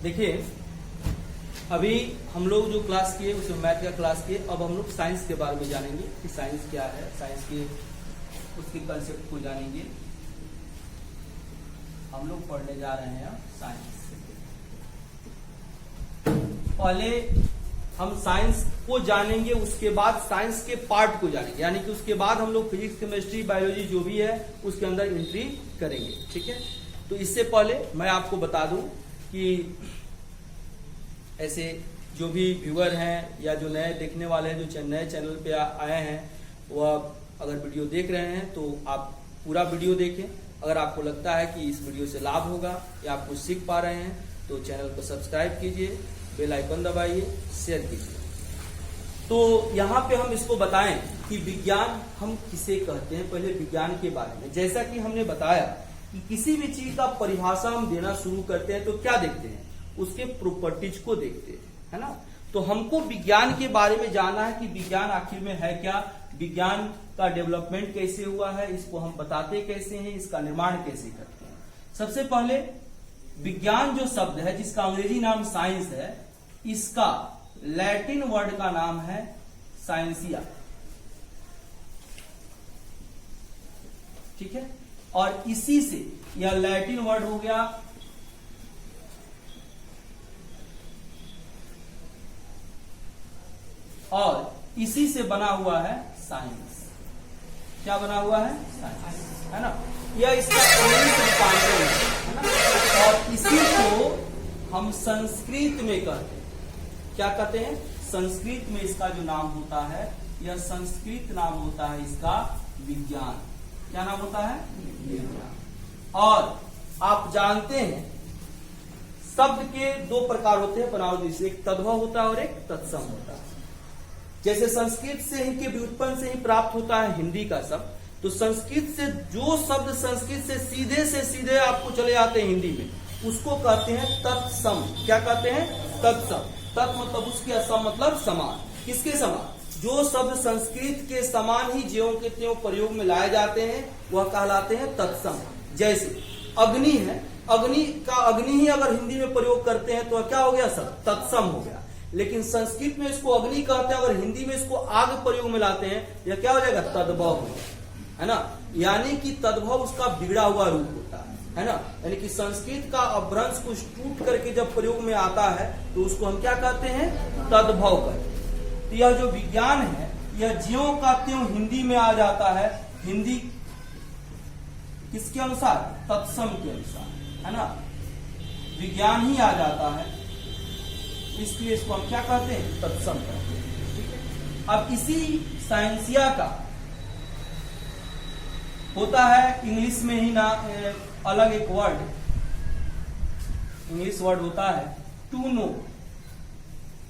देखिए, अभी हम लोग जो क्लास किए उसमें मैथ का क्लास किए। अब हम लोग साइंस के बारे में जानेंगे कि साइंस क्या है, साइंस के उसके कंसेप्ट को जानेंगे। हम लोग पढ़ने जा रहे हैं साइंस। पहले हम साइंस को जानेंगे, उसके बाद साइंस के पार्ट को जानेंगे, यानी कि उसके बाद हम लोग फिजिक्स, केमिस्ट्री, बायोलॉजी जो भी है उसके अंदर एंट्री करेंगे। ठीक है, तो इससे पहले मैं आपको बता दूं कि ऐसे जो भी व्यूअर हैं या जो नए देखने वाले हैं, जो नए चैनल पे आए हैं, वह अगर वीडियो देख रहे हैं तो आप पूरा वीडियो देखें। अगर आपको लगता है कि इस वीडियो से लाभ होगा या आप कुछ सीख पा रहे हैं तो चैनल को सब्सक्राइब कीजिए, बेल आइकन दबाइए, शेयर कीजिए। तो यहाँ पे हम इसको बताएं कि विज्ञान हम किसे कहते हैं। पहले विज्ञान के बारे में, जैसा कि हमने बताया कि किसी भी चीज का परिभाषा हम देना शुरू करते हैं तो क्या देखते हैं, उसके प्रॉपर्टीज को देखते हैं, है ना। तो हमको विज्ञान के बारे में जानना है कि विज्ञान आखिर में है क्या, विज्ञान का डेवलपमेंट कैसे हुआ है, इसको हम बताते कैसे हैं, इसका निर्माण कैसे करते हैं। सबसे पहले विज्ञान जो शब्द है, जिसका अंग्रेजी नाम साइंस है, इसका लैटिन वर्ड का नाम है साइंसिया। ठीक है, और इसी से यह लैटिन वर्ड हो गया और इसी से बना हुआ है साइंस। क्या बना हुआ है? साइंस, है ना। यह इसका इंग्लिश रूपांतरण है ना। और इसी को हम संस्कृत में कहते हैं। क्या कहते हैं? संस्कृत में इसका जो नाम होता है, यह संस्कृत नाम होता है इसका विज्ञान। क्या नाम होता है? विज्ञान। और आप जानते हैं शब्द के दो प्रकार होते हैं बनावटी से, एक तद्भव होता है और एक तत्सम होता है। जैसे संस्कृत से ही के व्युत्पन्न से ही प्राप्त होता है हिंदी का शब्द, तो संस्कृत से जो शब्द संस्कृत से सीधे आपको चले आते हैं हिंदी में, उसको कहते हैं तत्सम। क्या कहते हैं? तत्सम। तत् मतलब उसके, असम मतलब समान। किसके समान? जो शब्द संस्कृत के समान ही ज्यों के त्यों प्रयोग में लाए जाते हैं वह कहलाते हैं तत्सम। जैसे अग्नि है, अग्नि ही अगर हिंदी में प्रयोग करते हैं तो क्या हो गया? सब तत्सम हो गया। लेकिन संस्कृत में इसको अग्नि कहते हैं, अगर हिंदी में इसको आग प्रयोग में लाते हैं यह क्या हो जाएगा? तद्भव हो जाएगा, है ना। यानी कि तद्भव उसका बिगड़ा हुआ रूप होता है ना। यानी कि संस्कृत का अपभ्रंश कुछ टूट करके जब प्रयोग में आता है तो उसको हम क्या कहते हैं? तद्भव कहते हैं। तो यह जो विज्ञान है, यह ज्यों का त्यों हिंदी में आ जाता है। हिंदी किसके अनुसार? तत्सम के अनुसार, है ना। विज्ञान ही आ जाता है, इसलिए इसको हम क्या कहते हैं? तत्सम कहते हैं। ठीक है, अब इसी साइंसिया का होता है इंग्लिश में ही ना अलग एक वर्ड, इंग्लिश वर्ड होता है to know.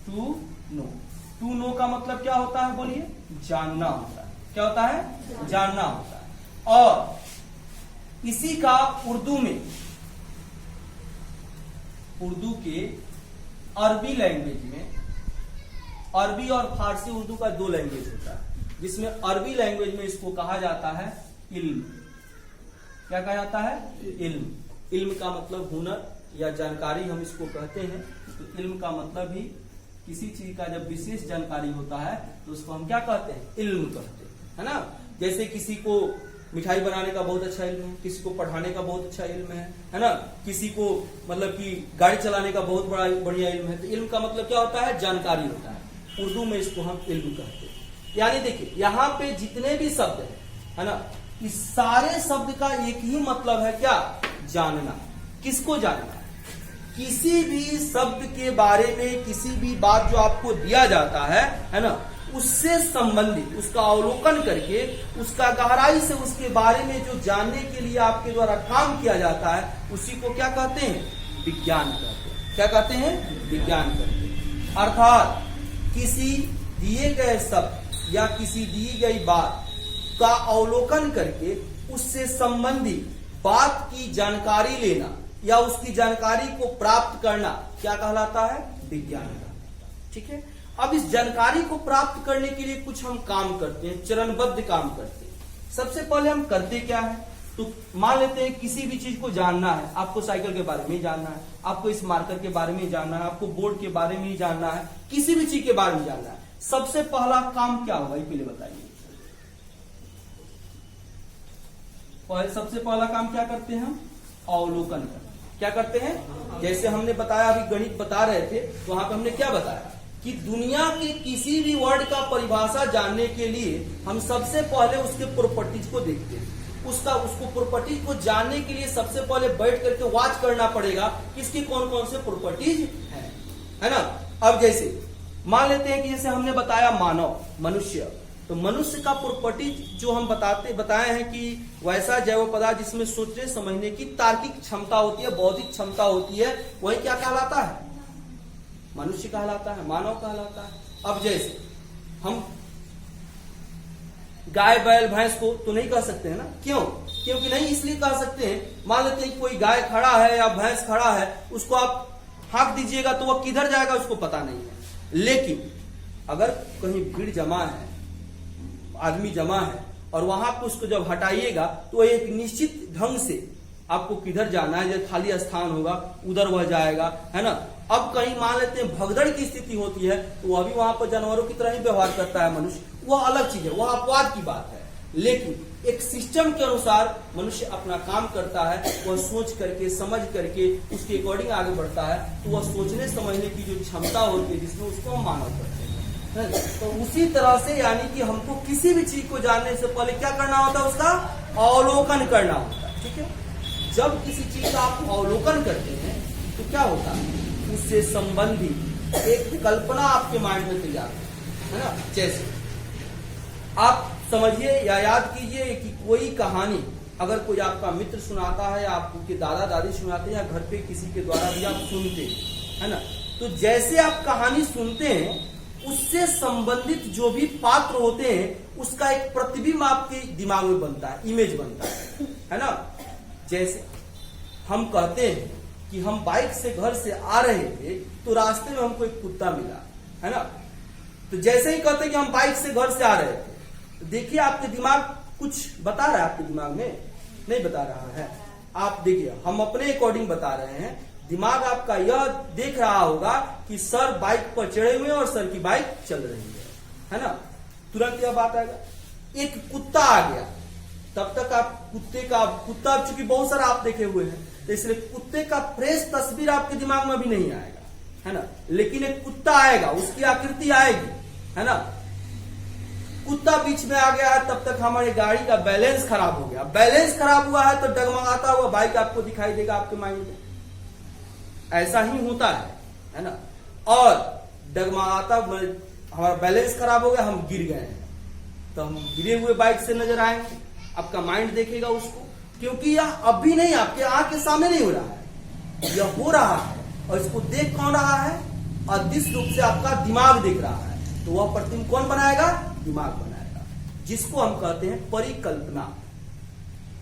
To know, to know का मतलब क्या होता है? बोलिए, जानना होता है। क्या होता है? जानना होता है। और इसी का उर्दू में, उर्दू के अरबी लैंग्वेज में, अरबी और फारसी उर्दू का दो लैंग्वेज होता है, जिसमें अरबी लैंग्वेज में इसको कहा जाता है इल्म। क्या कहा जाता है? इल्म। इल्म का मतलब हुनर या जानकारी हम इसको कहते हैं। तो इल्म का मतलब ही किसी चीज का जब विशेष जानकारी होता है तो उसको हम क्या कहते हैं? इल्म कहते हैं, है ना। जैसे किसी को मिठाई बनाने का बहुत अच्छा इल्म है, किसी को पढ़ाने का बहुत अच्छा इल्म है ना। किसी को मतलब कि गाड़ी चलाने का बहुत बड़ा बढ़िया इल्म है। तो इल्म का मतलब क्या होता है? जानकारी होता है। उर्दू में इसको हम इल्म कहते हैं। यानी देखिए, यहाँ पे जितने भी शब्द है ना, इस सारे शब्द का एक ही मतलब है, क्या? जानना। किसको जानना? किसी भी शब्द के बारे में, किसी भी बात जो आपको दिया जाता है ना, उससे संबंधित उसका अवलोकन करके उसका गहराई से उसके बारे में जो जानने के लिए आपके द्वारा काम किया जाता है, उसी को क्या कहते हैं? विज्ञान कहते हैं। क्या कहते हैं? विज्ञान कहते हैं। अर्थात किसी दिए गए शब्द या किसी दी गई बात का अवलोकन करके उससे संबंधित बात की जानकारी लेना या उसकी जानकारी को प्राप्त करना क्या कहलाता है? विज्ञान कहलाता है। ठीक है, अब इस जानकारी को प्राप्त करने के लिए कुछ हम काम करते हैं, चरणबद्ध काम करते हैं। सबसे पहले हम करते क्या है? तो मान लेते हैं किसी भी चीज को जानना है, आपको साइकिल के बारे में ही जानना है, आपको इस मार्कर के बारे में ही जानना है, आपको बोर्ड के बारे में ही जानना है, किसी भी चीज के बारे में जानना है, सबसे पहला काम क्या होगा, ये पहले बताइए। सबसे पहला काम क्या करते हैं हम? अवलोकन करते हैं। क्या करते हैं? जैसे हमने बताया, अभी गणित बता रहे थे, तो वहां पे हमने क्या बताया कि दुनिया के किसी भी वर्ड का परिभाषा जानने के लिए हम सबसे पहले उसके प्रॉपर्टीज को देखते हैं। उसको प्रॉपर्टीज को जानने के लिए सबसे पहले बैठ करके वॉच करना पड़ेगा किसकी कौन कौन से प्रॉपर्टीज है ना। अब जैसे मान लेते हैं कि जैसे हमने बताया मानव, मनुष्य, तो मनुष्य का प्रॉपर्टीज जो हम बताए हैं कि वैसा जैव पदार्थ जिसमें सोचने समझने की तार्किक क्षमता होती है, बौद्धिक क्षमता होती है, वही क्या कहलाता है? मनुष्य कहलाता है, मानव कहलाता है। अब जैसे हम गाय बैल भैंस को तो नहीं कह सकते हैं ना, क्यों? क्योंकि नहीं इसलिए कह सकते हैं, मान लेते हैं कोई गाय खड़ा है या भैंस खड़ा है, उसको आप हाँक दीजिएगा तो वह किधर जाएगा उसको पता नहीं है। लेकिन अगर कहीं भीड़ जमा है, आदमी जमा है, और वहां पर उसको जब हटाइएगा तो एक निश्चित ढंग से आपको किधर जाना है, जब खाली स्थान होगा उधर वह जाएगा, है ना। अब कहीं मान लेते हैं भगदड़ की स्थिति होती है तो वह भी वहां पर जानवरों की तरह ही व्यवहार करता है मनुष्य, वह अलग चीज है, वह अपवाद की बात है। लेकिन एक सिस्टम के अनुसार मनुष्य अपना काम करता है, वह सोच करके समझ करके उसके अकॉर्डिंग आगे बढ़ता है, तो वह सोचने समझने की जो क्षमता होती है जिसमें उसको हम मानव करते हैं। तो उसी तरह से यानी कि हमको किसी भी चीज को जानने से पहले क्या करना होता है? उसका अवलोकन करना होता है। ठीक है, जब किसी चीज का आप अवलोकन करते हैं तो क्या होता है? उससे संबंधित एक कल्पना आपके माइंड में तैयार है ना। जैसे आप समझिए या याद कीजिए कि कोई कहानी अगर कोई आपका मित्र सुनाता है, आपके दादा दादी सुनाते हैं, या घर पे किसी के द्वारा भी आप सुनते हैं, है ना। तो जैसे आप कहानी सुनते हैं उससे संबंधित जो भी पात्र होते हैं उसका एक प्रतिबिंब आपके दिमाग में बनता है, इमेज बनता है ना। जैसे हम कहते हैं कि हम बाइक से घर से आ रहे थे तो रास्ते में हमको एक कुत्ता मिला, है ना। तो जैसे ही कहते हैं कि हम बाइक से घर से आ रहे थे, तो देखिए आपके दिमाग कुछ बता रहा है, आपके दिमाग में नहीं बता रहा है। आप देखिए, हम अपने अकॉर्डिंग बता रहे हैं, दिमाग आपका यह देख रहा होगा कि सर बाइक पर चढ़े हुए और सर की बाइक चल रही है ना। तुरंत यह बात आएगा। एक कुत्ता आ गया, तब तक आप कुत्ता चूंकि बहुत सारा आप देखे हुए हैं, तो इसलिए कुत्ते का फ्रेश तस्वीर आपके दिमाग में भी नहीं आएगा, है ना। लेकिन एक कुत्ता आएगा, उसकी आकृति आएगी, है ना। कुत्ता बीच में आ गया है, तब तक हमारी गाड़ी का बैलेंस खराब हो गया। बैलेंस खराब हुआ है तो डगमगाता हुआ बाइक आपको दिखाई देगा आपके माइंड में। ऐसा ही होता है ना। और डगमगाता हमारा बैलेंस खराब हो गया, हम गिर गए हैं, तो हम गिरे हुए बाइक से नजर आएंगे, आपका माइंड देखेगा उसको, क्योंकि यह अभी नहीं आपके आंख के सामने नहीं हो रहा है, यह हो रहा है। और इसको देख कौन रहा है? अदृश्य रूप से आपका दिमाग देख रहा है। तो वह प्रतिबिंब कौन बनाएगा? दिमाग बनाएगा, जिसको हम कहते हैं परिकल्पना।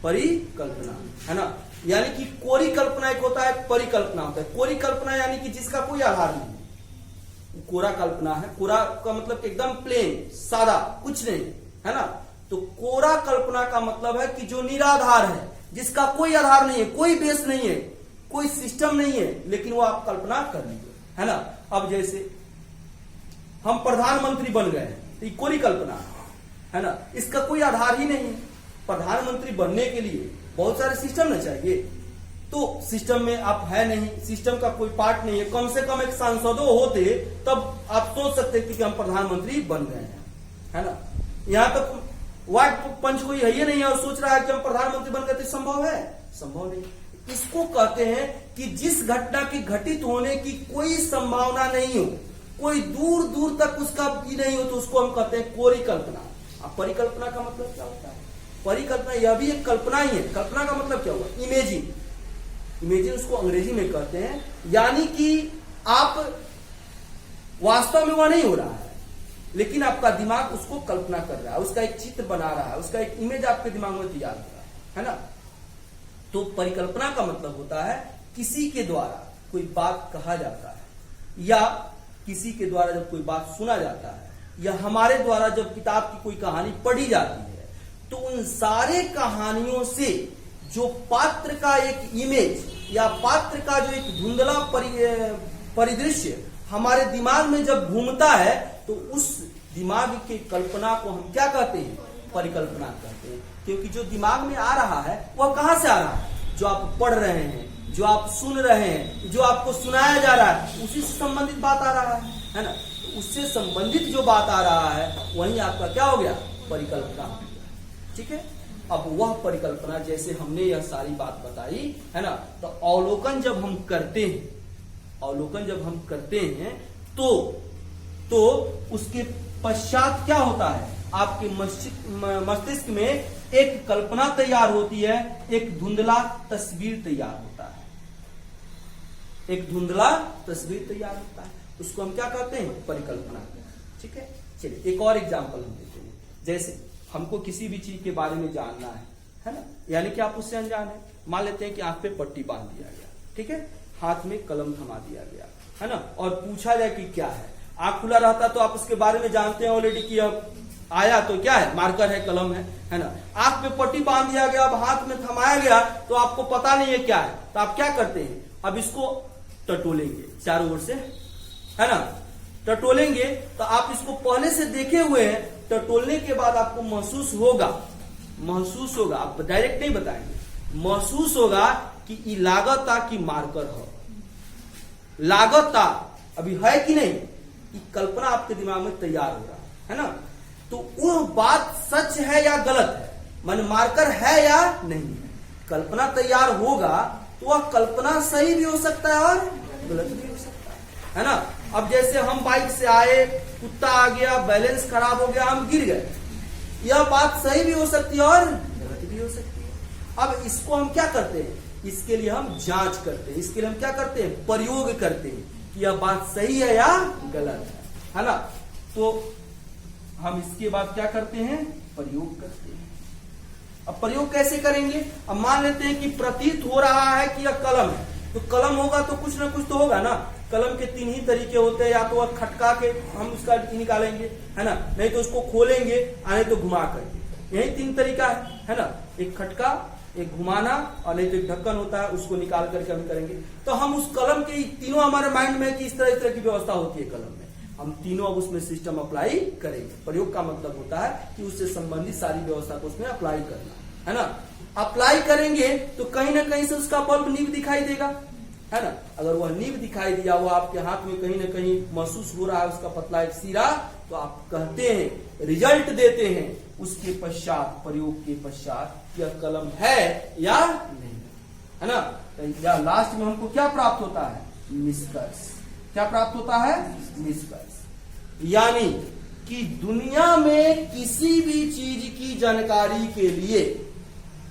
परिकल्पना, है ना। यानी कि कोरी कल्पना एक होता है, परिकल्पना होता है। कोरी कल्पना यानी कि जिसका कोई आधार नहीं, कोरा कल्पना है। कोरा का मतलब एकदम प्लेन, सादा, कुछ नहीं, है ना। तो कोरा कल्पना का मतलब है कि जो निराधार है, जिसका कोई आधार नहीं है, कोई बेस नहीं है, कोई सिस्टम नहीं है, लेकिन वो आप कल्पना कर लीजिए, है ना। अब जैसे हम प्रधानमंत्री बन गए हैं, तो ये कोरी कल्पना है ना, इसका कोई आधार ही नहीं है। प्रधानमंत्री बनने के लिए बहुत सारे सिस्टम न चाहिए, तो सिस्टम में आप है नहीं, सिस्टम का कोई पार्ट नहीं है। कम से कम एक सांसदों होते तब आप सोच सकते थे कि हम प्रधानमंत्री बन गए हैं, है ना। यहाँ तक वार्ड पंच कोई है ही नहीं है और सोच रहा है कि हम प्रधानमंत्री बन गए, तो संभव है? संभव नहीं। इसको कहते हैं कि जिस घटना की घटित होने की कोई संभावना नहीं हो, कोई दूर दूर तक उसका भी नहीं हो, तो उसको हम कहते हैं कोरी कल्पना। अब परिकल्पना का मतलब क्या होता है? परिकल्पना यह भी एक कल्पना ही है। कल्पना का मतलब क्या हुआ? इमेजिंग। इमेजिंग उसको अंग्रेजी में कहते हैं, यानी कि आप वास्तव में वह नहीं हो रहा है, लेकिन आपका दिमाग उसको कल्पना कर रहा है, उसका एक चित्र बना रहा है, उसका एक इमेज आपके दिमाग में तैयार हो रहा है ना। तो परिकल्पना का मतलब होता है किसी के द्वारा कोई बात कहा जाता है, या किसी के द्वारा जब कोई बात सुना जाता है, या हमारे द्वारा जब किताब की कोई कहानी पढ़ी जाती है, तो उन सारे कहानियों से जो पात्र का एक इमेज या पात्र का जो एक धुंधला परिदृश्य हमारे दिमाग में जब घूमता है तो उस दिमाग की कल्पना को हम क्या कहते हैं? परिकल्पना कहते हैं। क्योंकि जो दिमाग में आ रहा है वह कहां से आ रहा है? जो आप पढ़ रहे हैं, जो आप सुन रहे हैं, जो आपको सुनाया जा रहा है, उसी से संबंधित बात आ रहा है ना? तो उससे संबंधित जो बात आ रहा है वही आपका क्या हो गया? परिकल्पना हो गया। ठीक है। अब वह परिकल्पना, जैसे हमने यह सारी बात बताई है ना, तो अवलोकन जब हम करते हैं, अवलोकन जब हम करते हैं तो उसके पश्चात क्या होता है? आपके मस्तिष्क में एक कल्पना तैयार होती है, एक धुंधला तस्वीर तैयार होता है, एक धुंधला तस्वीर तैयार होता है। उसको हम क्या कहते हैं? परिकल्पना। ठीक है। चलिए एक और एग्जांपल हम देते हैं। जैसे हमको किसी भी चीज के बारे में जानना है ना, यानी कि आप उससे अनजान है। मान लेते हैं कि आंख पे पट्टी बांध दिया गया, ठीक है, हाथ में कलम थमा दिया गया है ना, और पूछा जाए कि क्या है। आंख खुला रहता तो आप उसके बारे में जानते हैं ऑलरेडी कि अब आया तो क्या है? मार्कर है, कलम है ना। आंख पे पट्टी बांध दिया गया, अब हाथ में थमाया गया तो आपको पता नहीं है क्या है, तो आप क्या करते हैं? अब इसको टटोलेंगे चारों ओर से, है ना। टटोलेंगे तो आप इसको पहले से देखे हुए हैं, टटोलने के बाद आपको महसूस होगा, आप डायरेक्ट नहीं बताएंगे, महसूस होगा कि ये लागता कि मार्कर हो, लागता अभी है कि नहीं, ये कल्पना आपके दिमाग में तैयार हो रहा है ना। तो वो बात सच है या गलत है, मन मार्कर है या नहीं है, कल्पना तैयार होगा तो वह कल्पना सही भी हो सकता है और गलत भी हो सकता है ना। अब जैसे हम बाइक से आए, कुत्ता आ गया, बैलेंस खराब हो गया, हम गिर गए, यह बात सही भी हो सकती है और गलत भी हो सकती है। अब इसको हम क्या करते हैं? इसके लिए हम जांच करते हैं, इसके लिए हम क्या करते हैं? प्रयोग करते हैं कि यह बात सही है या गलत है ना। तो हम इसके बाद क्या करते हैं? प्रयोग करते हैं। अब प्रयोग कैसे करेंगे? अब मान लेते हैं कि प्रतीत हो रहा है कि यह कलम है, तो कलम होगा तो कुछ ना कुछ तो होगा ना। कलम के 3 ही तरीके होते हैं, या तो वह खटका के हम उसका निकालेंगे, है ना, नहीं तो उसको खोलेंगे, नहीं तो घुमा करके, यही 3 तरीका है ना। एक खटका, एक घुमाना, और नहीं तो एक ढक्कन होता है, उसको निकाल करके हम करेंगे। तो हम उस कलम के तीनों हमारे माइंड में कि इस तरह की व्यवस्था होती है कलम में, हम तीनों अब उसमें सिस्टम अप्लाई करेंगे। प्रयोग का मतलब होता है कि उससे संबंधित सारी व्यवस्था को उसमें अप्लाई करना, है ना। अप्लाई करेंगे तो कहीं ना कहीं से उसका बल्ब नींव दिखाई देगा, है ना। अगर वह नींव दिखाई दिया, वो आपके हाथ में कहीं ना कहीं महसूस हो रहा है उसका पतला एक सिरा, तो आप कहते हैं, रिजल्ट देते हैं उसके पश्चात, प्रयोग के पश्चात, यह कलम है या नहीं, है ना। या लास्ट में हमको क्या प्राप्त होता है? निष्कर्ष। क्या प्राप्त होता है? निष्कर्ष। यानी कि दुनिया में किसी भी चीज की जानकारी के लिए,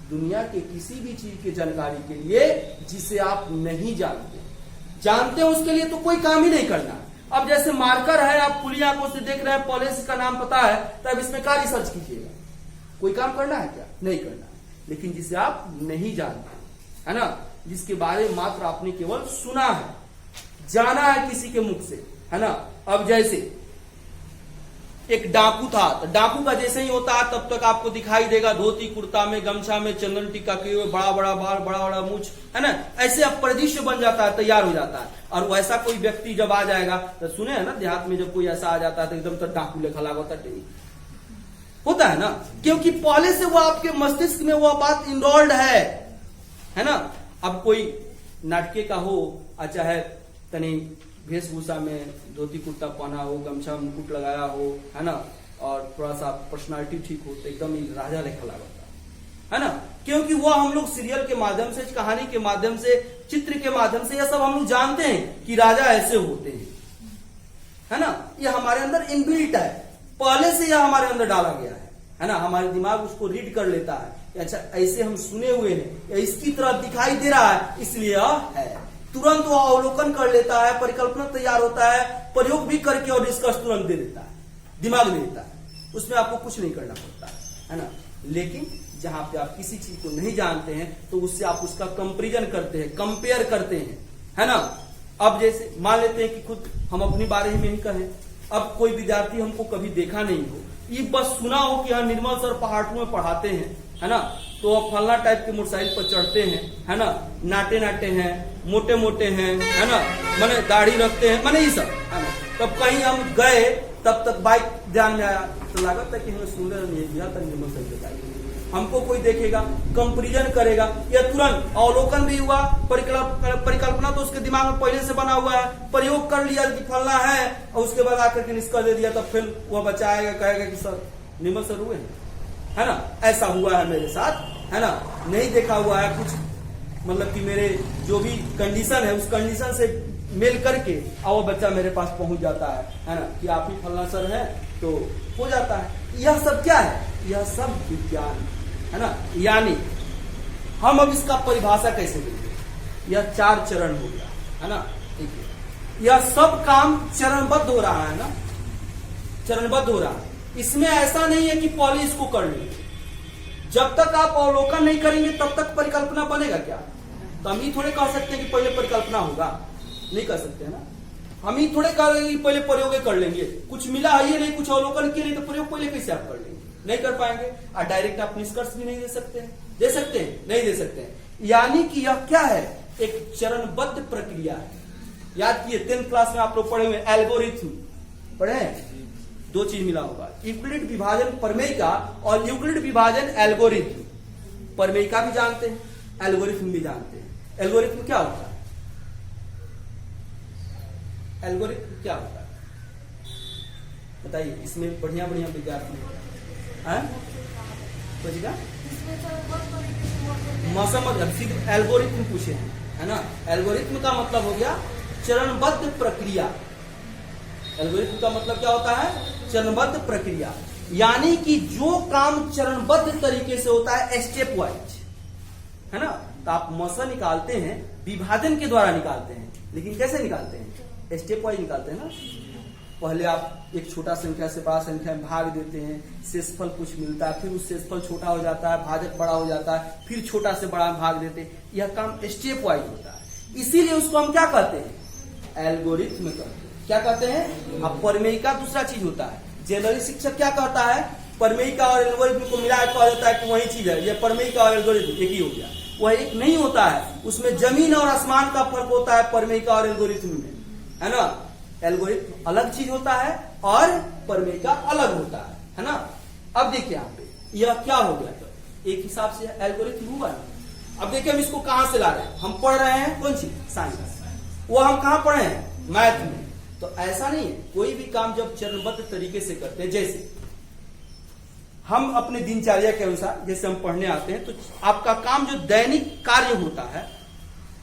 दुनिया के किसी भी चीज की जानकारी के लिए जिसे आप नहीं जानते उसके लिए तो कोई काम ही नहीं करना। अब जैसे मार्कर है, आप खुली आंखों से देख रहे हैं, पॉलिश का नाम पता है, तब इसमें क्या रिसर्च कीजिएगा? कोई काम करना है क्या? नहीं करना। लेकिन जिसे आप नहीं जानते, है ना, जिसके बारे में मात्र आपने केवल सुना है, जाना है किसी के मुख से, है ना। अब जैसे एक डाकू था, तो डाकू का जैसे ही होता है तब तक आपको दिखाई देगा धोती कुर्ता में, गमछा में, चंदन टीका किए हुए, बड़ा बड़ा बाल, बड़ा बड़ा मूछ, है ना। ऐसे अब परिदृश्य बन जाता है, तैयार हो जाता है। और वैसा कोई व्यक्ति जब आ जाएगा, तो सुने है ना देहात में जब कोई ऐसा आ जाता है तो एकदम तो डाकू लेखा लागता होता है ना, क्योंकि पहले से वो आपके मस्तिष्क में वह बात इनरोल्ड है ना। अब कोई नाटके का हो, चाहे तनी वेशभूषा में धोती कुर्ता पहना हो, गमछा मुकुट लगाया हो, है ना, और थोड़ा सा पर्सनालिटी ठीक हो, तो एकदम ही राजा लेखा लगता है ना। क्योंकि वो हम लोग सीरियल के माध्यम से, कहानी के माध्यम से, चित्र के माध्यम से, यह सब हम लोग जानते हैं कि राजा ऐसे होते हैं, है ना। ये हमारे अंदर इनबिल्ट है, पहले से यह हमारे अंदर डाला गया है ना। हमारे दिमाग उसको रीड कर लेता है, अच्छा ऐसे हम सुने हुए हैं, या इसकी तरह दिखाई दे रहा है, इसलिए यह है। तुरंत वो अवलोकन कर लेता है, परिकल्पना तैयार होता है, प्रयोग भी करके और निष्कर्ष तुरंत दे देता है, दिमाग में देता है, उसमें आपको कुछ नहीं करना पड़ता है ना। लेकिन जहां पे आप किसी चीज को नहीं जानते हैं तो उससे आप उसका कंपेरिजन करते हैं, कंपेयर करते हैं, है ना। अब जैसे मान लेते हैं कि खुद हम अपने बारे में ही कहें, अब कोई विद्यार्थी हमको कभी देखा नहीं हो, ये बस सुना हो कि हाँ निर्मल सर पहाड़ों में पढ़ाते हैं, है ना, तो वो फलना टाइप के मोटरसाइकिल पर चढ़ते हैं, है ना, नाटे नाटे हैं, मोटे मोटे हैं, है ना, मैंने दाढ़ी रखते हैं, मैंने ये सब, है ना। तब कहीं हम गए, तब तक बाइक ध्यान में आया, तो लागत है कि हमें सुंदर नहीं दिया तक मोटरसाइकिल, हमको कोई देखेगा, कंपेरिजन करेगा, या तुरंत अवलोकन भी हुआ, परिकल्पना तो उसके दिमाग में पहले से बना हुआ है, प्रयोग कर लिया कि फलना है, और उसके बाद आकर के निष्कर्ष दे दिया, तब फिर वह बच्चा आएगा, कहेगा कि सर निमल सर हुए, है ना, ऐसा हुआ है मेरे साथ, है ना, नहीं देखा हुआ है कुछ, मतलब कि मेरे जो भी कंडीशन है उस कंडीशन से मेल करके और वो बच्चा मेरे पास पहुंच जाता है ना, कि आप ही फलना सर है, तो हो जाता है। यह सब क्या है? यह सब विज्ञान है ना। यानी हम अब इसका परिभाषा कैसे देंगे? यह 4 चरण हो गया, है ना। देखिए यह सब काम चरणबद्ध हो रहा है ना, चरणबद्ध हो रहा है। इसमें ऐसा नहीं है कि पहले इसको कर लेंगे, जब तक आप अवलोकन नहीं करेंगे तब तक परिकल्पना बनेगा क्या? तो हम ही थोड़े कह सकते हैं कि पहले परिकल्पना होगा, नहीं कर सकते है ना। हम ही थोड़े कह रहे पहले प्रयोग कर लेंगे, कुछ मिला है ये नहीं, कुछ अवलोकन किए नहीं, तो प्रयोग पहले कैसे आप कर लेंगे? नहीं कर पाएंगे। और डायरेक्ट आप निष्कर्ष भी नहीं दे सकते हैं, दे सकते हैं? नहीं दे सकते हैं। यानी कि यह क्या है? एक चरणबद्ध प्रक्रिया है। याद किए 10th क्लास में आप लोग पढ़े हुए एल्गोरिथम पढ़े हैं, 2 चीज मिला होगा, यूक्लिड विभाजन प्रमेयिका और यूक्लिड विभाजन एल्गोरिथम। प्रमेयिका भी जानते हैं, एल्गोरिथम भी जानते हैं। एल्गोरिथम क्या होता है? एल्गोरिथम क्या होता है बताइए, इसमें बढ़िया बढ़िया विद्यार्थी है मौसम एल्गोरिथम पूछे हैं, है ना। एल्गोरिथम का मतलब हो गया चरणबद्ध प्रक्रिया। एल्गोरिथम का मतलब क्या होता है? चरणबद्ध प्रक्रिया। यानी कि जो काम चरणबद्ध तरीके से होता है, स्टेप वाइज, है ना। तो आप मौसम निकालते हैं विभाजन के द्वारा निकालते हैं, लेकिन कैसे निकालते हैं? स्टेप वाइज निकालते हैं ना। पहले आप एक छोटा संख्या से बड़ा संख्या में भाग देते हैं, शेषफल कुछ मिलता है, फिर उस शेषफल छोटा हो जाता है, भाजक बड़ा हो जाता है, फिर छोटा से बड़ा में भाग देते हैं। यह काम स्टेप वाइज होता है, इसीलिए उसको हम क्या कहते हैं? एल्गोरिथम कहते हैं। क्या कहते हैं? अब प्रमेयिका दूसरा चीज होता है। जनरली शिक्षक क्या कहता है? प्रमेयिका और एल्गोरिथम को मिला कहा जाता है कि वही चीज है, यह प्रमेयिका और एल्गोरिथम एक ही हो गया। वह एक नहीं होता है, उसमें जमीन और आसमान का फर्क होता है प्रमेयिका और एल्गोरिथम में, है ना। एल्गोरिथम अलग चीज होता है और प्रमेयिका अलग होता है ना। अब देखिए यहाँ पे यह क्या हो गया, तो एक हिसाब से एल्गोरिथम हुआ ना। अब देखिए हम इसको कहां से ला रहे हैं? हम पढ़ रहे हैं कौन सी? साइंस। वो हम कहां पढ़े हैं? मैथ में। तो ऐसा नहीं है, कोई भी काम जब चरणबद्ध तरीके से करते हैं, जैसे हम अपने दिनचर्या के अनुसार जैसे हम पढ़ने आते हैं, तो आपका काम जो दैनिक कार्य होता है,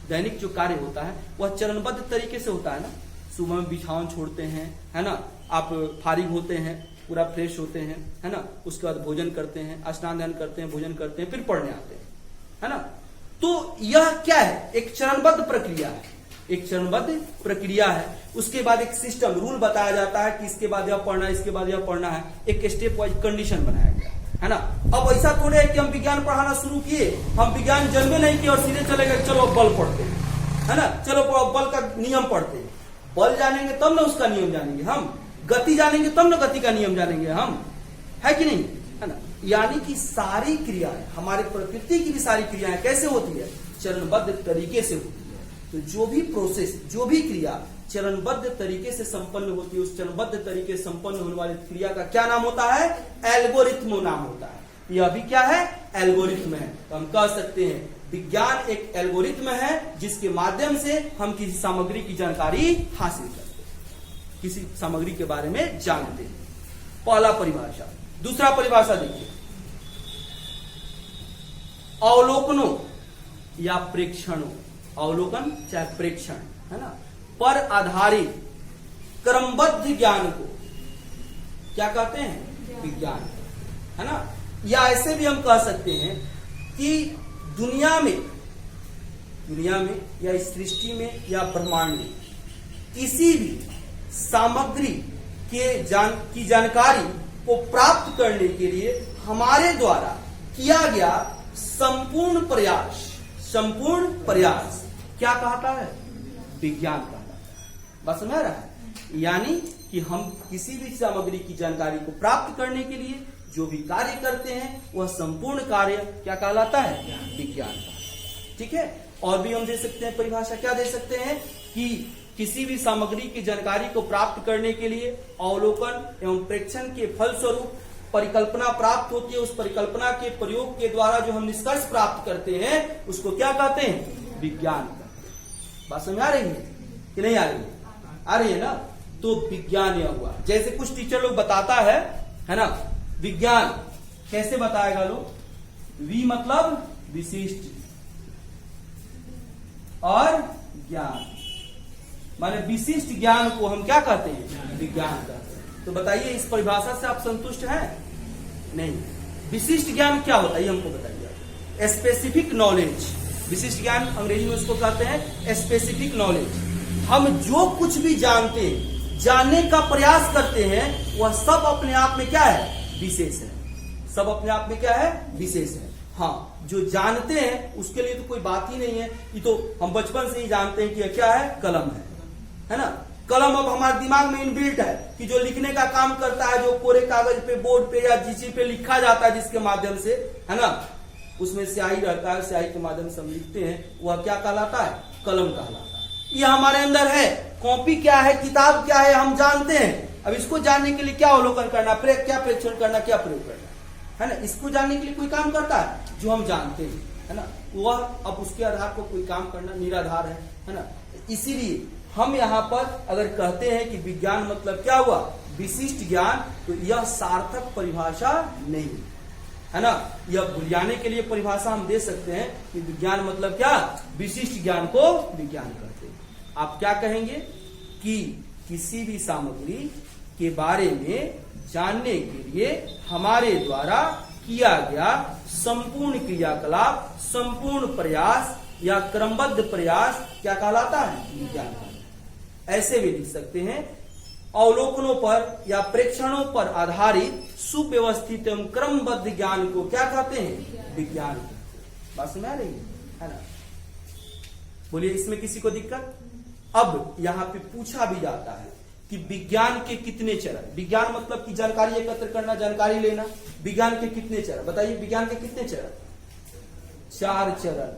दैनिक जो कार्य होता है वह चरणबद्ध तरीके से होता है ना। सुबह में बिछावन छोड़ते हैं, है ना, आप फारिग होते हैं, पूरा फ्रेश होते हैं, है ना, उसके बाद भोजन करते हैं, स्नान ध्यान करते हैं, भोजन करते हैं, फिर पढ़ने आते हैं, है ना। तो यह क्या है? एक चरणबद्ध प्रक्रिया है, एक चरणबद्ध प्रक्रिया है। उसके बाद एक सिस्टम रूल बताया जाता है कि इसके बाद यह पढ़ना है, इसके बाद यह पढ़ना है, एक स्टेप वाइज कंडीशन बनाया गया है ना। अब ऐसा थोड़े है कि हम विज्ञान पढ़ाना शुरू किए, हम विज्ञान जन्मे नहीं किए और सीधे चले गए, चलो बल पढ़ते हैं, है ना, चलो बल का नियम पढ़ते हैं। बल जानेंगे तब ना उसका नियम जानेंगे हम, गति जानेंगे तब ना गति का नियम जानेंगे हम, है कि नहीं, है ना। यानी कि सारी क्रियाएं, हमारी प्रकृति की भी सारी क्रियाएं कैसे होती है? चरणबद्ध तरीके से होती है। तो जो भी प्रोसेस, जो भी क्रिया चरणबद्ध तरीके से संपन्न होती है, उस चरणबद्ध तरीके से संपन्न होने वाली क्रिया का क्या नाम होता है? एल्गोरिथम नाम होता है। यह भी क्या है? एल्गोरिथम है। तो हम कह सकते हैं विज्ञान एक एल्गोरिथम है, जिसके माध्यम से हम किसी सामग्री की जानकारी हासिल करते हैं, किसी सामग्री के बारे में जानते हैं। पहला परिभाषा। दूसरा परिभाषा देखिए, अवलोकनों या प्रेक्षणों, अवलोकन चाहे प्रेक्षण, है ना, पर आधारित क्रमबद्ध ज्ञान को क्या कहते हैं? विज्ञान, है ना। या ऐसे भी हम कह सकते हैं कि दुनिया में या इस सृष्टि में या ब्रह्मांड में किसी भी सामग्री की जानकारी को प्राप्त करने के लिए हमारे द्वारा किया गया संपूर्ण प्रयास क्या कहता है? विज्ञान कहता है। बस समझ रहा है? यानी कि हम किसी भी सामग्री की जानकारी को प्राप्त करने के लिए जो भी कार्य करते हैं वह संपूर्ण कार्य क्या कहलाता है? विज्ञान का। ठीक है। और भी हम दे सकते हैं परिभाषा, क्या दे सकते हैं कि किसी भी सामग्री की जानकारी को प्राप्त करने के लिए अवलोकन एवं प्रेक्षण के फलस्वरूप परिकल्पना प्राप्त होती है। उस परिकल्पना के प्रयोग के द्वारा जो हम निष्कर्ष प्राप्त करते हैं उसको क्या कहते हैं? विज्ञान कहते हैं। बात समझ आ रही है कि नहीं आ रही है? आ रही है ना? तो विज्ञान यह हुआ। जैसे कुछ टीचर लोग बताता है ना, विज्ञान कैसे बताएगा लोग? वी मतलब विशिष्ट और ज्ञान, माने विशिष्ट ज्ञान को हम क्या कहते हैं? विज्ञान कहते हैं। तो बताइए इस परिभाषा से आप संतुष्ट हैं? नहीं। विशिष्ट ज्ञान क्या होता है ये हमको बताइए। स्पेसिफिक नॉलेज, विशिष्ट ज्ञान अंग्रेजी में उसको कहते हैं स्पेसिफिक नॉलेज। हम जो कुछ भी जानते हैं, जानने का प्रयास करते हैं, वह सब अपने आप में क्या है? विशेष है। सब अपने आप में क्या है? विशेष है। हाँ, जो जानते हैं उसके लिए तो कोई बात ही नहीं है। ये तो हम बचपन से ही जानते हैं कि यह क्या है? कलम है ना? कलम अब हमारे दिमाग में इनबिल्ट है कि जो लिखने का काम करता है, जो कोरे कागज पे, बोर्ड पे या जिस चीज पे लिखा जाता है जिसके माध्यम से, है ना, उसमें स्याही रहता है, स्याही के माध्यम से हम लिखते हैं, वह क्या कहलाता है? कलम कहलाता है। ये हमारे अंदर है। कॉपी क्या है, किताब क्या है, हम जानते हैं। अब इसको जानने के लिए क्या अवलोकन करना, क्या प्रेक्षण करना, क्या प्रयोग करना, है ना? इसको जानने के लिए कोई काम करता है जो हम जानते हैं, है ना? वह अब उसके आधार पर कोई काम करना निराधार है ना? इसीलिए हम यहाँ पर अगर कहते हैं कि विज्ञान मतलब क्या हुआ? विशिष्ट ज्ञान, तो यह सार्थक परिभाषा नहीं है ना? यह भुलियाने के लिए परिभाषा हम दे सकते हैं कि विज्ञान मतलब क्या? विशिष्ट ज्ञान को विज्ञान कहते हैं। आप क्या कहेंगे कि किसी भी सामग्री के बारे में जानने के लिए हमारे द्वारा किया गया संपूर्ण क्रियाकलाप, संपूर्ण प्रयास या क्रमबद्ध प्रयास क्या कहलाता है? विज्ञान। ऐसे भी लिख सकते हैं, अवलोकनों पर या प्रेक्षणों पर आधारित सुव्यवस्थित एवं क्रमबद्ध ज्ञान को क्या कहते हैं? विज्ञान। बात समझ आ रही है ना? बोलिए, इसमें किसी को दिक्कत? अब यहाँ पे पूछा भी जाता है कि विज्ञान के कितने चरण? विज्ञान मतलब कि जानकारी एकत्र करना, जानकारी लेना। विज्ञान के कितने चरण? बताइए, विज्ञान के कितने चरण? 4 चरण।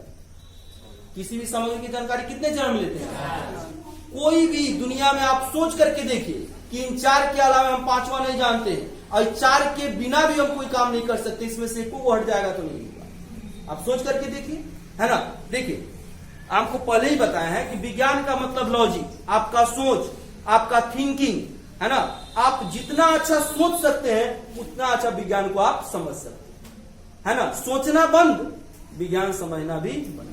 किसी भी सामग्री की जानकारी कितने चरण में लेते हैं? कोई भी दुनिया में आप सोच करके देखिए कि इन 4 के अलावा हम 5वां नहीं जानते हैं, और 4 के बिना भी हम कोई काम नहीं कर सकते। इसमें से को हट जाएगा तो नहीं होगा। आप सोच करके देखिए, है ना? देखिए, आपको पहले ही बताया है कि विज्ञान का मतलब लॉजिक, आपका सोच, आपका थिंकिंग, है ना? आप जितना अच्छा सोच सकते हैं उतना अच्छा विज्ञान को आप समझ सकते हैं, है ना? सोचना बंद, विज्ञान समझना भी बंद,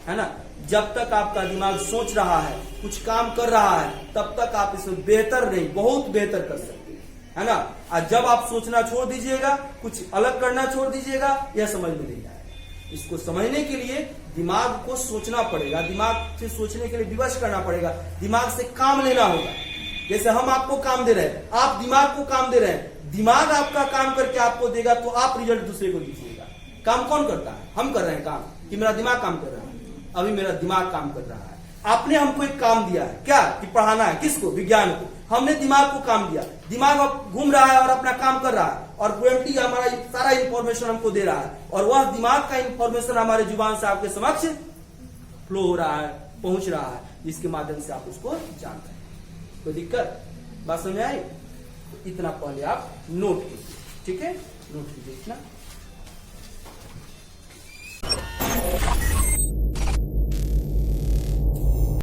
है ना? जब तक आपका दिमाग सोच रहा है, कुछ काम कर रहा है, तब तक आप इसमें बेहतर नहीं, बहुत बेहतर कर सकते हैं, है ना? और जब आप सोचना छोड़ दीजिएगा, कुछ अलग करना छोड़ दीजिएगा, यह समझ में नहीं आएगा। इसको समझने के लिए दिमाग को सोचना पड़ेगा, दिमाग से सोचने के लिए विवश करना पड़ेगा, दिमाग से काम लेना होगा। जैसे हम आपको काम दे रहे हैं, आप दिमाग को काम दे रहे हैं, दिमाग आपका काम करके आपको देगा, तो आप रिजल्ट दूसरे को दीजिएगा। काम कौन करता है? हम कर रहे हैं काम, कि मेरा दिमाग काम कर रहा है। अभी मेरा दिमाग काम कर रहा है। आपने हमको एक काम दिया है, क्या? कि पढ़ाना है। किसको? विज्ञान को। हमने दिमाग को काम दिया, दिमाग अब घूम रहा है और अपना काम कर रहा है, और प्रिवेंटी हमारा सारा इंफॉर्मेशन हमको दे रहा है, और वह दिमाग का इंफॉर्मेशन हमारे जुबान से आपके समक्ष फ्लो हो रहा है, पहुंच रहा है, जिसके माध्यम से आप उसको जानते हैं। कोई दिक्कत? बात समझ आई? इतना पहले आप नोट कीजिए, ठीक है? नोट कीजिए इतना।